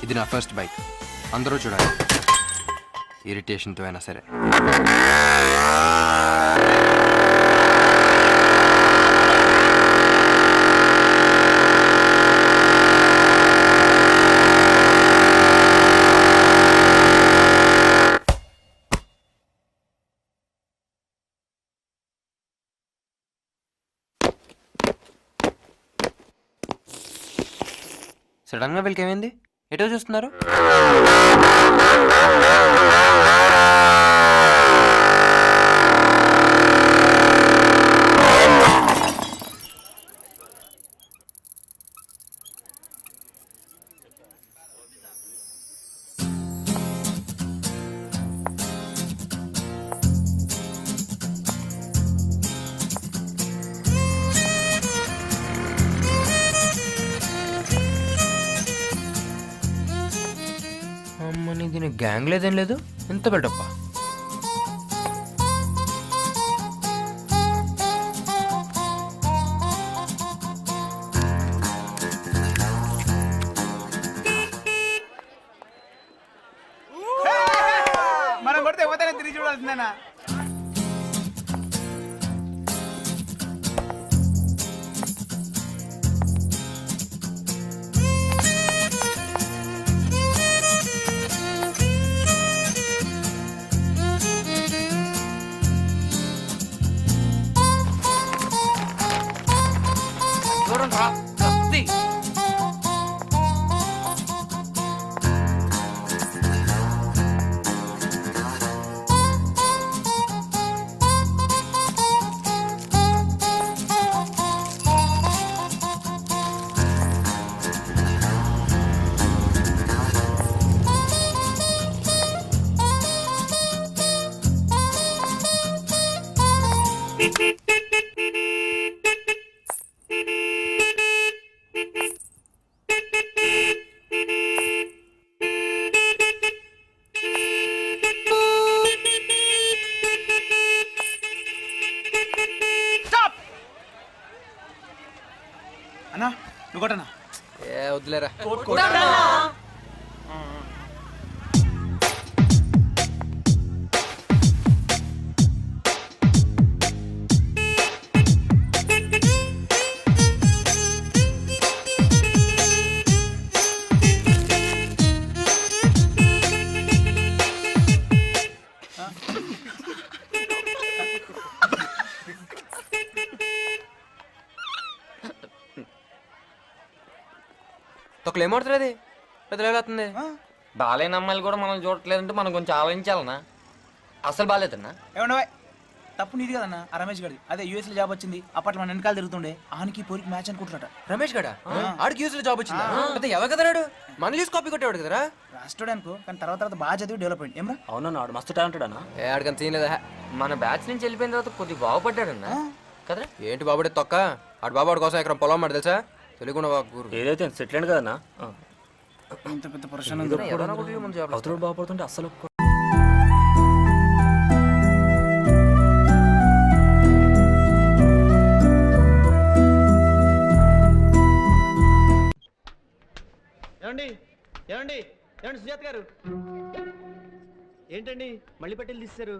ఇది నా first bike, అందరూ చూడాలి, ఇరిటేషన్తో అయినా సరే. సడన్గా వీళ్ళకి ఏమైంది? ఎటో చూస్తున్నారు? అమ్మని దీని గ్యాంగ్ లేదేం లేదు, ఎంత బెటప్ప. మనం కొడితే ఎవరైనా తిరిగి చూడాల్సిందేనా? అన్నా నువ్వు కొట్టనా? ఏ వద్దులేరా. తొక్కలు ఏమవుతుంది? పెద్దలేస్తుంది. బాలేని అమ్మాయిలు కూడా మనం చూడట్లేదంటే మనం కొంచెం ఆలోచించాలన్నా. అసలు బాగాలేదన్నా. ఏమన్నా తప్పు నీది కదన్నా. ఆ రమేష్ గడి అదే యూఎస్ లో జాబ్ వచ్చింది, అప్పట్లో మన వెనకాల తిరుగుతుండే, ఆనికి పోరికి మ్యాచ్ అనుకుంటున్నాట. రమేష్ గడా? ఆడికి యూస్ లో జాబ్ వచ్చిందా? అయితే ఎవరు కదరాడు? మన చూసి కాపీ కొట్టేవాడు కదరా. రాష్ట్రుడు అనుకో, కానీ తర్వాత బాగా చదివి డెవలప్ అయ్యింది. ఏమరా? అవునన్నా ఆడు మస్తు టాలెంటెడ్ అన్న. ఏ ఆడికని సీన్ లేదా? మన బ్యాచ్ నుంచి వెళ్ళిపోయిన తర్వాత కొద్దిగా బాగుపడ్డాడన్నా కదరా. ఏంటి బాబుడే తొక్క? ఆడు బాబాడు కోసం ఇక్కడ పొలం మాట తెలుసా? తెలియకుండా గురు ఏదైతే సెటిల్ అయింది కదన్నా. ఇంత పెద్ద పురుషులు అవతల బాగుపడుతుంటే అస్సలు ఏమండి ఏమండి ఏమండి సుజాత్ గారు, ఏంటండి మళ్ళీ పట్టెలు తీస్తారు?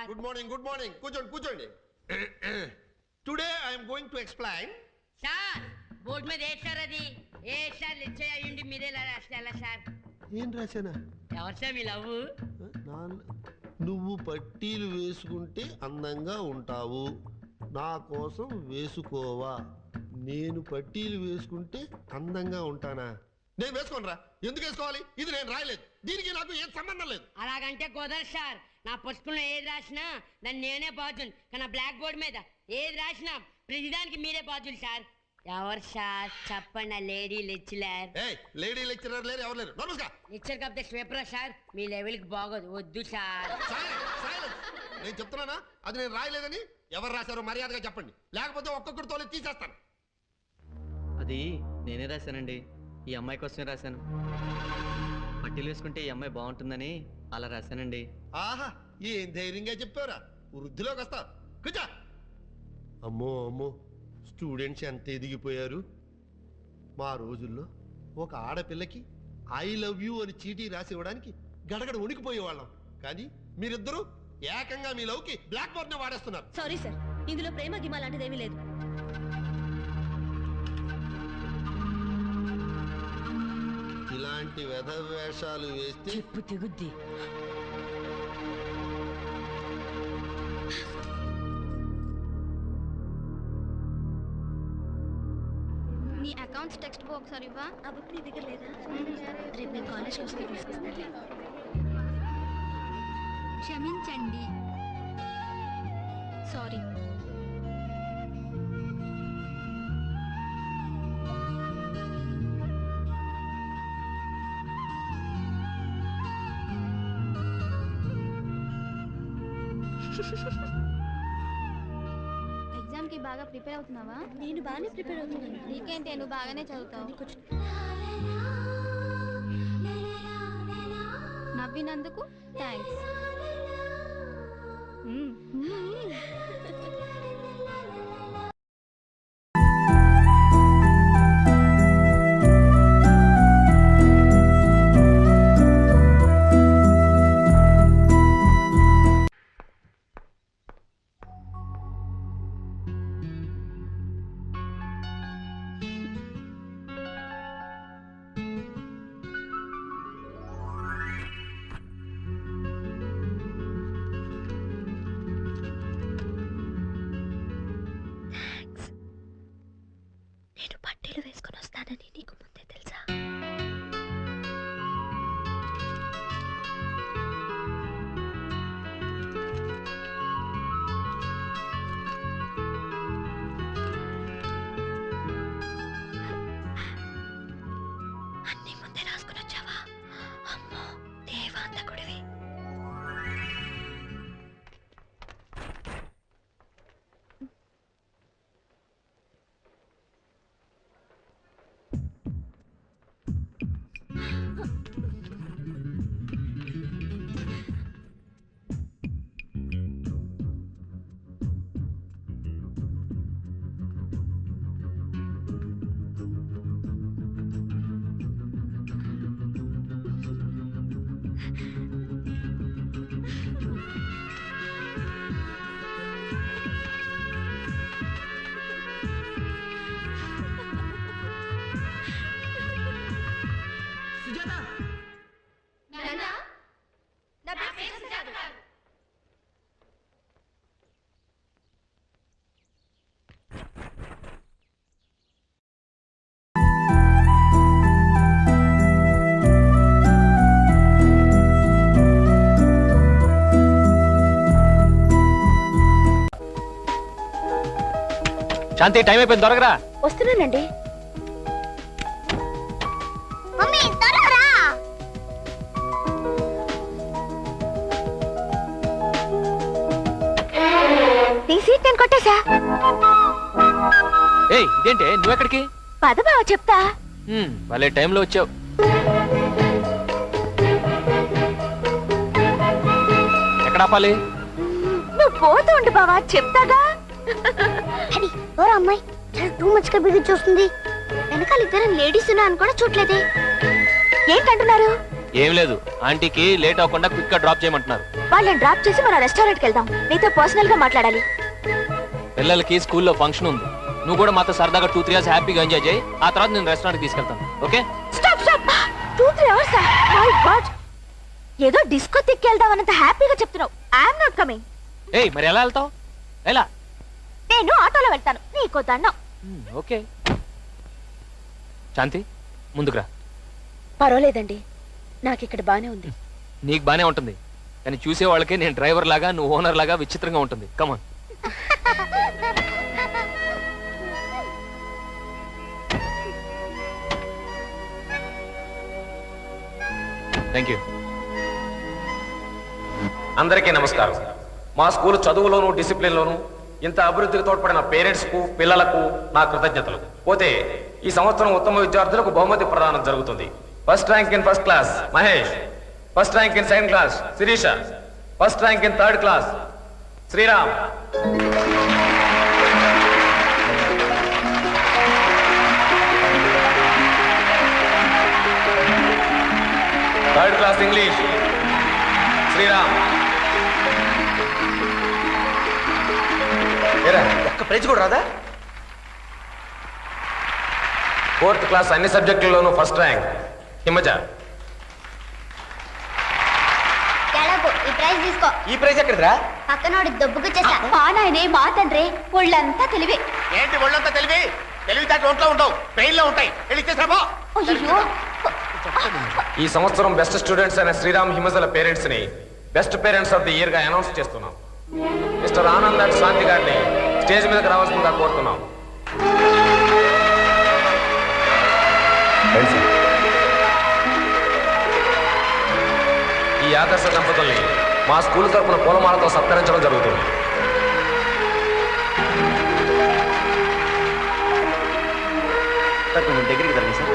గుడ్ మార్నింగ్ కూర్చోండి కూర్చోండి. Today I'm going to explain. Sir board మీద ఏ సార్ అది? ఏ సార్ లిచ్చే అయ్యుండి మీరే రాస్తే ఎలా సార్? ఏం రాశానా? ఎవరు సార్ మీ లవ్? నువ్వు పట్టీలు వేసుకుంటే అందంగా ఉంటావు, నా కోసం వేసుకోవా? నేను పట్టీలు వేసుకుంటే అందంగా ఉంటానా? నేను వేసుకోనరా, ఎందుకు వేసుకోవాలి? ఇది నేను రాయలేదు, దీనికి నాకు ఏం సంబంధం లేదు. అలాగంటే కుదరదు సార్. నా పుస్తకంలో ఏది రాసినా దాన్ని నేనే బాధ్యుని, కానీ నా బ్లాక్ బోర్డ్ మీద ఏది రాసినా ప్రతిదానికి మీరే బాధ్యులు సార్. ఎవరు సార్ చెప్పండి? ఆ లేడీ లెక్చరర్. లేడీ లెక్చరర్ లేరు, ఎవరు లేరు. నమస్కారం. లెక్చర్ కాకపోతే స్వీపరా సార్? మీ లెవెల్కి బాగోదు, వద్దు సార్. నేను చెప్తున్నానా అది నేను రాయలేదని? ఎవరు రాశారో మర్యాదగా చెప్పండి, లేకపోతే ఒక్కొక్కరితో తీసేస్తాను. అది నేనే రాశానండి, ఈ అమ్మాయి కోసమే రాశాను. పట్టీలు వేసుకుంటే ఈ అమ్మాయి బాగుంటుందని అలా రాశానండి. ఆహా, ఏం ధైర్యంగా చెప్పావురా. వృద్ధిలోకి వస్తావు. కూర్చో. అమ్మో అమ్మో, స్టూడెంట్స్ ఎంత ఎదిగిపోయారు. మా రోజుల్లో ఒక ఆడపిల్లకి ఐ లవ్ యూ అని చీటీ రాసి ఇవ్వడానికి గడగడ ఉనికిపోయేవాళ్ళం. కానీ మీరిద్దరూ ఏకంగా మీ లవ్కి బ్లాక్ బోర్డ్ ని వాడేస్తున్నారు. సారీ సార్, ఇందులో ప్రేమ గిమ లాంటిదేమీ లేదు. ఇలాంటి వేషాలు వేస్తే చెప్పు తెగుద్ది. నీ అకౌంట్స్ టెక్స్ట్ బుక్ ఒకసారి ఇవ్వా. ఆ బుక్ నీ దగ్గర లేదా? రేపు నేను కాలేజ్కి వస్తే తీసుకొస్తాను. క్షమించండి. సారీ. ఎగ్జామ్ కి బాగా ప్రిపేర్ అవుతున్నావా? నేను బాగానే ప్రిపేర్ అవుతున్నాను. నీకేంటి, నువ్వు బాగానే చదువుతావు. నవ్వినందుకు థ్యాంక్స్. నేను పట్టీలు వేసుకొని వస్తానని నీకు ముందే తెలుసా? అన్నీ ముందే రాసుకుని వచ్చావా? అమ్మో, దేవాంతకుడివి. శాంతి, టైం అయిపోయింది, త్వరగా. వస్తున్నానండి. మమ్మీ త్వరగా. నీ సీట్ నేను కొట్టేశా. ఏయ్, ఇదేంటే నువ్వెక్కడికి? పద బావ చెప్తా. భలే టైంలో వచ్చావు. ఎక్కడ ఆపాలి? నువ్వు పోతూ ఉండు బావా, చెప్తాగా. అమ్మాయి టూ మచ్ గా బిగి చూస్తుంది. వెనకాల ఇద్దరు లేడీస్ ఉన్నారని కూడా చూడలేదే. ఏంటంటున్నారు? ఏం లేదు, ఆంటీకి లేట్ అవ్వకుండా క్విక్ గా డ్రాప్ చేయమంటున్నారు. వాళ్ళని డ్రాప్ చేసి మన రెస్టారెంట్ కి వెళ్దాం. నీతో పర్సనల్ గా మాట్లాడాలి. పిల్లలకి స్కూల్లో ఫంక్షన్ ఉంది. నువ్వు కూడా మాతో సరదాగా 2-3 hours హ్యాపీగా ఎంజాయ్ చేయి. ఆ తర్వాత నేను రెస్టారెంట్ తీసుకెళ్తాను. Okay? Stop stop. 2-3 hours? My God, ఏదో డిస్కో తిక్కెళ్దామన్నంత హ్యాపీగా చెప్తున్నావు. I'm not coming. ఏయ్, మరి ఎలా వెళ్తావు? ఎలా? నేను ఆటోలో వెళ్తాను, నీకో దండం. ఓకే. శాంతి, ముందుకురా. పర్వాలేదండి, నాకు ఇక్కడ బానే ఉంది. నీకు బానే ఉంటుంది, కానీ చూసే వాళ్ళకి నేను డ్రైవర్ లాగా, నువ్వు ఓనర్ లాగా విచిత్రంగా ఉంటుంది. కమాన్. Thank you. అందరికీ నమస్కారం. మా స్కూల్ చదువులోను డిసిప్లిన్లోను ఇంత అభివృద్ధికి తోడ్పడిన పేరెంట్స్కు, పిల్లలకు నా కృతజ్ఞతలు. పోతే ఈ సంవత్సరం ఉత్తమ విద్యార్థులకు బహుమతి ప్రదానం జరుగుతుంది. First rank in first class Mahesh. First rank in second class Sirisha. First rank in third class Sriram. Third class English Sriram. ఒక్క ప్రైజ్ కూడా రాదా? ఫోర్త్ క్లాస్ అన్ని సబ్జెక్టుల్లోనూ ఫస్ట్ ర్యాంక్ హిమజ. ఈ ప్రైజ్ తీసుకో. ఈ ప్రైజ్ ఎక్కడిదిరా? పక్కనోడి దొబ్బుకు చేసా. మా నాయనే మా తండ్రి ఒళ్ళంతా తెలివే. ఏంటి ఒళ్ళంతా తెలివి? తెలివితేటలు ఒంట్లో ఉండవు, పెయిన్ లో ఉంటాయి. వెళ్ళిచ్చేసాబో. అయ్యో, ఈ సంవత్సరం బెస్ట్ స్టూడెంట్స్ అయిన శ్రీరామ్ హిమజల పేరెంట్స్ ని best parents of the year గా అనౌన్స్ చేస్తున్నాం. మిస్టర్ ఆనంద్ అండ్ శాంతి గారిని స్టేజ్ మీదకి రావాల్సిందిగా కోరుతున్నాం. ఈ ఆదర్శ దంపతుల్ని మా స్కూల్ తరపున పూలమాలతో సత్కరించడం జరుగుతుంది. సార్ కొంచెం దగ్గరికి తరండి సార్.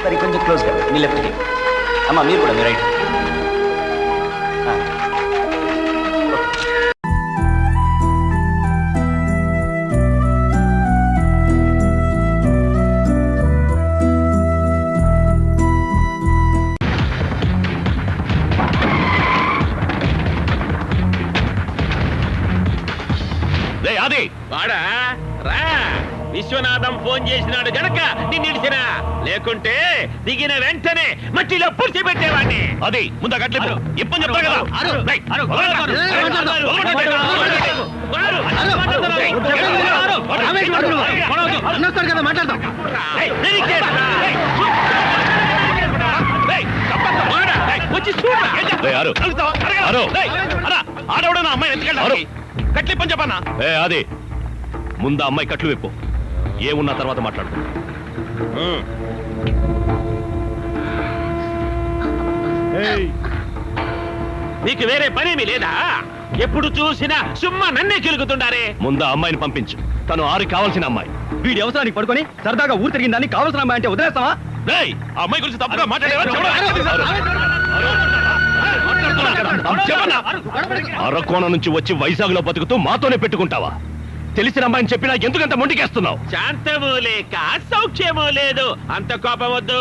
సరే కొంచెం క్లోజ్గా మీ లెఫ్ట్కి. అమ్మా మీరు కూడా మీ రైట్. అది వాడా రా. విశ్వనాథం ఫోన్ చేసినాడు గనక నిన్నిడిచిన, లేకుంటే దిగిన వెంటనే మట్టిలో పూడ్చి పెట్టేవాడిని. అది ముందు గట్లేదు ఇప్పని చెప్తారు కదా. మాట్లాడదాం. ఆడవడా అమ్మాయి ఎందుకంటే కట్లిప్పని చెప్పన్నా. అది ముందు అమ్మాయి కట్లు విప్పు, ఏమున్న తర్వాత మాట్లాడుకో. నీకు వేరే పనేమీ లేదా? ఎప్పుడు చూసినా సుమ్మా నన్నే కిలుగుతుండారే. ముందు అమ్మాయిని పంపించు, తను ఆరు కావాల్సిన అమ్మాయి. వీడి అవసరానికి పడుకొని సరదాగా ఊరు తిరిగిన దాన్ని కావాల్సిన అమ్మాయి అంటే వదిలేస్తావా? అమ్మాయి గురించి తప్పుగా అరకోణ నుంచి వచ్చి వైజాగ్ లో బతుకుతూ మాతోనే పెట్టుకుంటావా? తెలిసిన అమ్మాయిని చెప్పినా ఎందుకంత మొండికేస్తున్నావు? శాంతము లేక సౌఖ్యము లేదు. అంత కోపం వద్దు.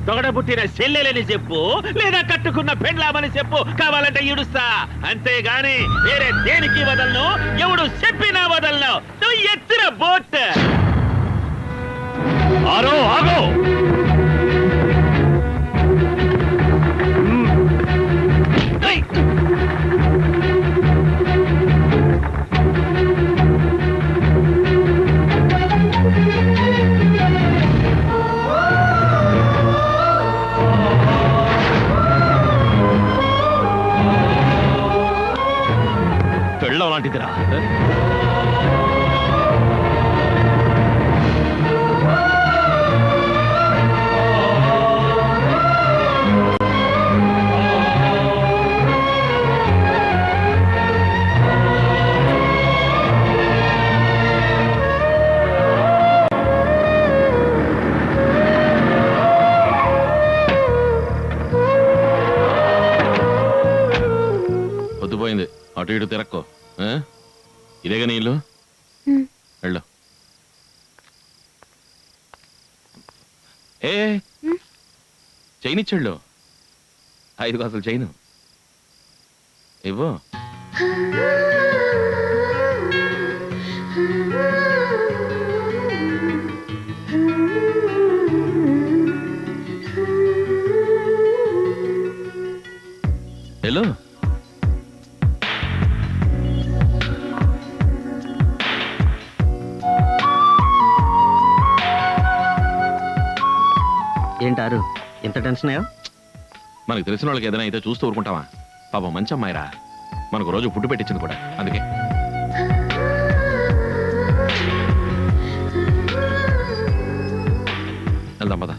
తొగడబుట్టిన చెల్లెలని చెప్పు, లేదా కట్టుకున్న పెండ్లామని చెప్పు, కావాలంటే ఈడుస్తా. అంతేగాని వేరే దేనికి వదలను, ఎవడు చెప్పినా వదలను. నువ్వు ఎత్తున బోట్. ఆరో ఆగో. పెళ్ళం లాంటిదిరా. పొద్దుపోయింది, అటు ఇటు తిరక్కో. ఇదేగా నీళ్ళు వెళ్ళు. ఏ చైనిచ్చాళ్ళు 5 కాసులు చైను ఇవ్వు. హలో ఏంటారు ఎంత టెన్షన్ అయ్యో? మనకు తెలిసిన వాళ్ళకి ఏదైనా అయితే చూస్తూ ఊరుకుంటావా? పాపం మంచి అమ్మాయిరా, మనకు రోజు ఫుడ్ పెట్టించింది కూడా. అందుకే వెళ్దాం పద.